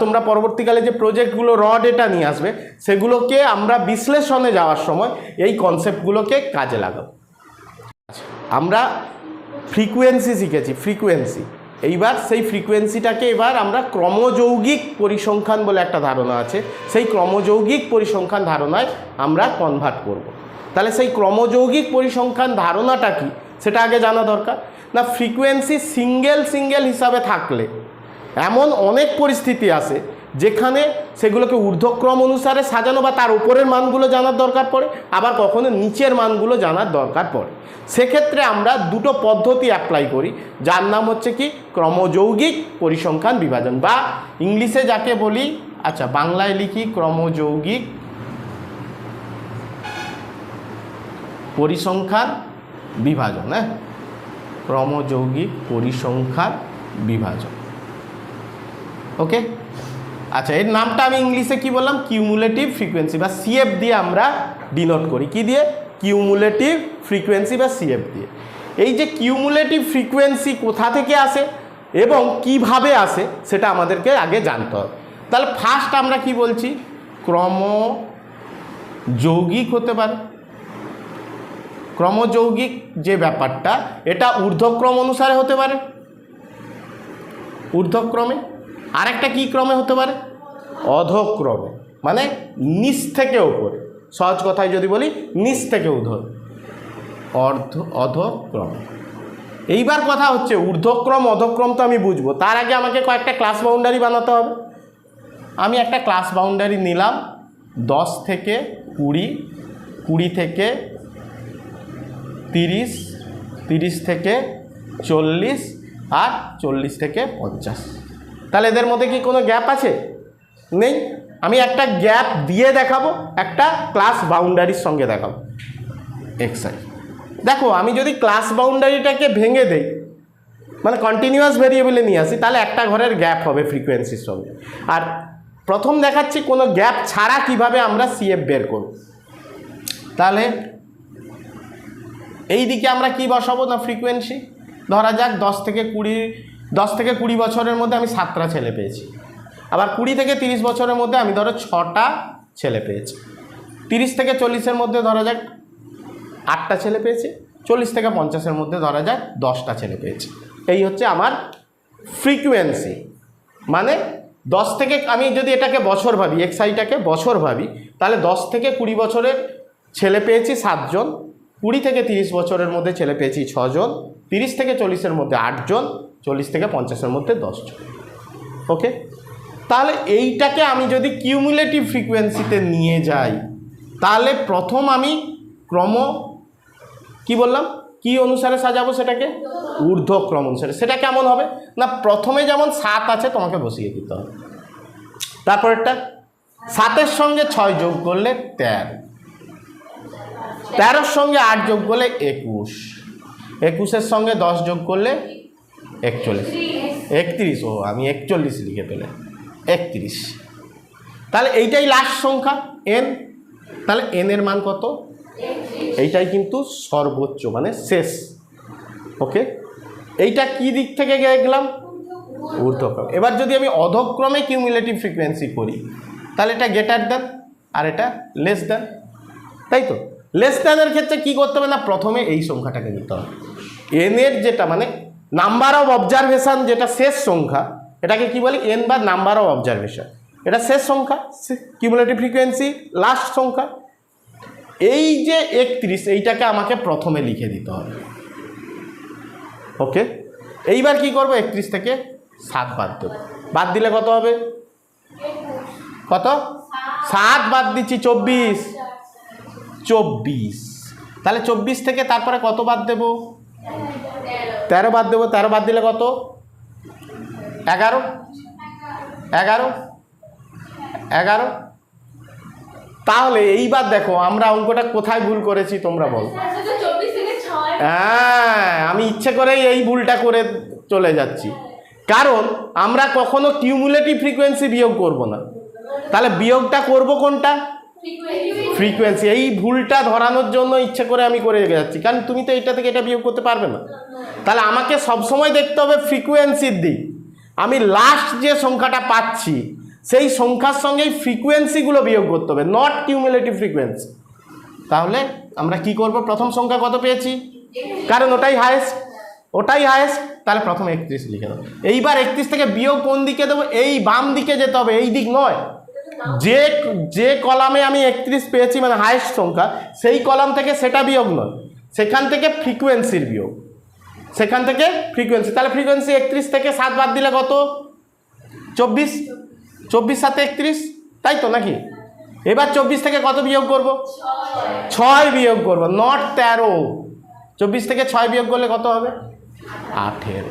তোমরা পরবর্তীকালে যে প্রজেক্টগুলো র ডেটা নিয়ে আসবে সেগুলোকে আমরা বিশ্লেষণে যাওয়ার সময় এই কনসেপ্টগুলোকে কাজে লাগাবো। আমরা ফ্রিকোয়েন্সি শিখেছি, ফ্রিকোয়েন্সি। এইবার সেই ফ্রিকোয়েন্সিটাকে এবার আমরা ক্রমযৌগিক পরিসংখ্যান বলে একটা ধারণা আছে, সেই ক্রমযৌগিক পরিসংখ্যান ধারণায় আমরা কনভার্ট করব। তাহলে সেই ক্রমযৌগিক পরিসংখ্যান ধারণাটা কি সেটা আগে জানা দরকার। না, ফ্রিকোয়েন্সি সিঙ্গেল হিসাবে থাকলে এমন অনেক পরিস্থিতি আসে যেখানে সেগুলোকে ঊর্ধ্বক্রম অনুসারে সাজানো বা তার উপরের মানগুলো জানার দরকার পড়ে, আবার কখনো নিচের মানগুলো জানার দরকার পড়ে। সেক্ষেত্রে আমরা দুটো পদ্ধতি অ্যাপ্লাই করি, যার নাম হচ্ছে কি ক্রমযৌগিক পরিসংখ্যান বিভাজন, বা ইংলিশে যাকে বলি, আচ্ছা বাংলায় লিখি ক্রমযৌগিক পরিসংখ্যান বিভাজন। হ্যাঁ, ক্রমযৌগিক পরিসংখ্যান বিভাজন। ওকে, আচ্ছা এর নামটা আমি ইংলিশে কি বললাম, কিউমুলেটিভ ফ্রিকোয়েন্সি বা সিএফ দিয়ে আমরা ডিনোট করি। কি দিয়ে? কিউমুলেটিভ ফ্রিকোয়েন্সি বা সিএফ দিয়ে। এই যে কিউমুলেটিভ ফ্রিকোয়েন্সি কোথা থেকে আসে এবং কিভাবে আসে সেটা আমাদেরকে আগে জানতে হবে। তাহলে ফার্স্ট আমরা কি বলছি, ক্রমযৌগিক হতে পারে। ক্রমযৌগিক যে ব্যাপারটা, এটা ঊর্ধ্বক্রম অনুসারে হতে পারে, ঊর্ধ্বক্রমে। আরেকটা কি ক্রমে হতে পারে? অধক্রমে, মানে নিচ থেকে ওপরে। সহজ কথায় যদি বলি, নিচ থেকে অধক্রম। এইবার কথা হচ্ছে ঊর্ধ্বক্রম অধক্রম তো আমি বুঝবো, তার আগে আমাকে কয়েকটা ক্লাস বাউন্ডারি বানাতে হবে। আমি একটা ক্লাস বাউন্ডারি নিলাম 10 থেকে 20, 20 থেকে 30, 30 থেকে 40 আর 40 থেকে 50। তাহলে এদের মধ্যে কি কোনো গ্যাপ আছে? নেই। আমি একটা গ্যাপ দিয়ে দেখাবো, একটা ক্লাস বাউন্ডারির সঙ্গে দেখাবো। এক্সাই দেখো, আমি যদি ক্লাস বাউন্ডারিটাকে ভেঙে দেই, মানে কন্টিনিউয়াস ভেরিয়েবলে নিয়ে আসি, তাহলে একটা ঘরের গ্যাপ হবে ফ্রিকোয়েন্সির সঙ্গে। আর প্রথম দেখাচ্ছি কোনো গ্যাপ ছাড়া কিভাবে আমরা সিএফ বের করব। তাহলে এই দিকে আমরা কি বসাবো না, ফ্রিকোয়েন্সি। ধরা যাক 10 থেকে 20 বছরের মধ্যে আমি 7টা ছেলে পেয়েছি। আবার 20 থেকে 30 বছরের মধ্যে আমি ধরো 6টা ছেলে পেয়েছি। 30 থেকে 40-এর মধ্যে ধরা যাক 8টা ছেলে পেয়েছি। 40 থেকে 50-এর মধ্যে ধরা যাক 10টা ছেলে পেয়েছি। এই হচ্ছে আমার ফ্রিকোয়েন্সি। মানে 10 থেকে, আমি যদি এটাকে বছর ভাবি, এক্সআইটাকে বছর ভাবি, তাহলে 10 থেকে 20 বছরের ছেলে পেয়েছি 7 জন, 20 থেকে 30 বছরের মধ্যে ছেলে পেয়েছি 6 জন, 30 থেকে 40-এর মধ্যে 8 জন, 40 থেকে 50-এর মধ্যে 10 জন। ওকে, তাহলে এইটাকে আমি যদি কিউমুলেটিভ ফ্রিকোয়েন্সিতে নিয়ে যাই, তাহলে প্রথম আমি কি বললাম, কি অনুসারে সাজাবো সেটাকে? ঊর্ধ্বক্রম অনুসারে। সেটা কেমন হবে না, প্রথমে যেমন 7 আছে তোমাকে বসিয়ে দিতে হবে, তারপরেরটা 7-এর সঙ্গে 6 যোগ করলে 13, 13-এর সঙ্গে 8 যোগ করলে 21, 21-এর সঙ্গে 10 যোগ করলে 31। ও আমি 41 লিখে পেলে 31। তাহলে এইটাই লাস্ট সংখ্যা n। তাহলে n এর মান কত? এইটাই কিন্তু সর্বোচ্চ, মানে শেষ। ওকে, এইটা কি দিক থেকে গেলাম? ঊর্ধ্বক্রম। এবার যদি আমি অধক্রমে কিউমুলেটিভ ফ্রিকোয়েন্সি করি, তাহলে এটা গ্রেটার দেন আর এটা লেস দেন, তাই তো? লেস দেনের ক্ষেত্রে কি করতে হবে না, প্রথমে এই সংখ্যাটাকে নিতে হবে। n এর যেটা মানে নাম্বার অফ অবজারভেশন, যেটা শেষ সংখ্যা, এটাকে কি বলি? n বা নাম্বার অফ অবজারভেশন। এটা শেষ সংখ্যা, কিউমুলেটিভ ফ্রিকোয়েন্সি লাস্ট সংখ্যা। এই যে 31, এইটাকে আমাকে প্রথমে লিখে দিতে হবে। ওকে, এইবার কি করব, 31 থেকে 7 বাদ দেব। বাদ দিলে কত হবে? কত? 7 বাদ দিচ্ছি, 24। তাহলে 24 থেকে তারপরে কত বাদ দেব? 13 বাদ দেবো। 13 বাদ দিলে কত? 11। তাহলে এইবার দেখো আমরা অঙ্কটা কোথায় ভুল করেছি তোমরা বলো। হ্যাঁ, আমি ইচ্ছে করেই এই ভুলটা করে চলে যাচ্ছি, কারণ আমরা কখনো কিউমুলেটিভ ফ্রিকোয়েন্সি বিয়োগ করব না। তাহলে বিয়োগটা করব কোনটা? ফ্রিকোয়েন্সি। এই ভুলটা ধরানোর জন্য ইচ্ছে করে আমি করে যাচ্ছি, কারণ তুমি তো এটা থেকে এটা বিয়োগ করতে পারবে না। তাহলে আমাকে সবসময় দেখতে হবে ফ্রিকোয়েন্সির দিক। আমি লাস্ট যে সংখ্যাটা পাচ্ছি সেই সংখ্যার সঙ্গেই ফ্রিকোয়েন্সিগুলো বিয়োগ করতে হবে, নট কিউমুলেটিভ ফ্রিকোয়েন্সি। তাহলে আমরা কি করব, প্রথম সংখ্যা কত পেয়েছি, কারণ ওটাই হায়েস্ট, তাহলে প্রথম 31 লিখে দেবো। এইবার 31 থেকে বিয়োগ কোন দিকে দেবো, এই বাম দিকে যেতে হবে, এই দিক নয়। যে কলামে আমি 31 পেয়েছি মানে হায়েস্ট সংখ্যা, সেই কলাম থেকে সেটা বিয়োগ নয়, সেখান থেকে ফ্রিকোয়েন্সির বিয়োগ, সেখান থেকে ফ্রিকোয়েন্সি। তাহলে ফ্রিকোয়েন্সি 31 থেকে 7 বাদ দিলে কত, 24, 24 7 31, তাই তো নাকি? এবার 24 থেকে কত বিয়োগ করব, 6 বিয়োগ করব, নট 13। 24 থেকে 6 বিয়োগ করলে কত হবে, 18।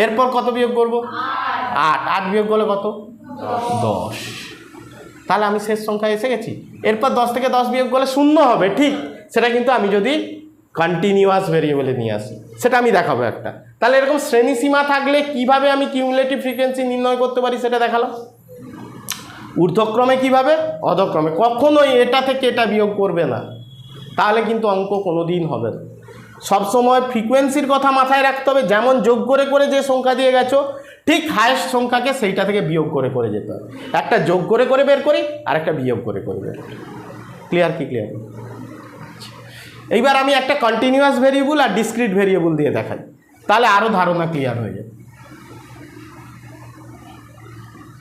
এরপর কত বিয়োগ করব, 8 বিয়োগ করলে কত, 10। তাহলে আমি শেষ সংখ্যায় এসে গেছি। এরপর 10 থেকে 10 বিয়োগ করলে 0 হবে, ঠিক। সেটা কিন্তু আমি যদি কন্টিনিউয়াস ভেরিয়েবলে নিয়ে আসি, সেটা আমি দেখাবো একটা। তাহলে এরকম শ্রেণীসীমা থাকলে কিভাবে আমি কিউমুলেটিভ ফ্রিকোয়েন্সি নির্ণয় করতে পারি সেটা দেখালাম। ঊর্ধ্বক্রমে কিভাবে, অধক্রমে, কখনোই এটা থেকে এটা বিয়োগ করবে না, তাহলে কিন্তু অঙ্ক কোনো দিন হবে না। সবসময় ফ্রিকোয়েন্সির কথা মাথায় রাখতে হবে, যেমন যোগ করে করে যে সংখ্যা দিয়ে গেছো, ঠিক হায়েস্ট সংখ্যাকে সেইটা থেকে বিয়োগ করে করে যেতে হবে। একটা যোগ করে করে বের করি, আর একটা বিয়োগ করে করে বের করি। ক্লিয়ার কি, ক্লিয়ার? এইবার আমি একটা কন্টিনিউয়াস ভেরিয়েবল আর ডিসক্রিট ভেরিয়েবল দিয়ে দেখাই, তাহলে আরও ধারণা ক্লিয়ার হয়ে যাবে।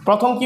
প্রথম কি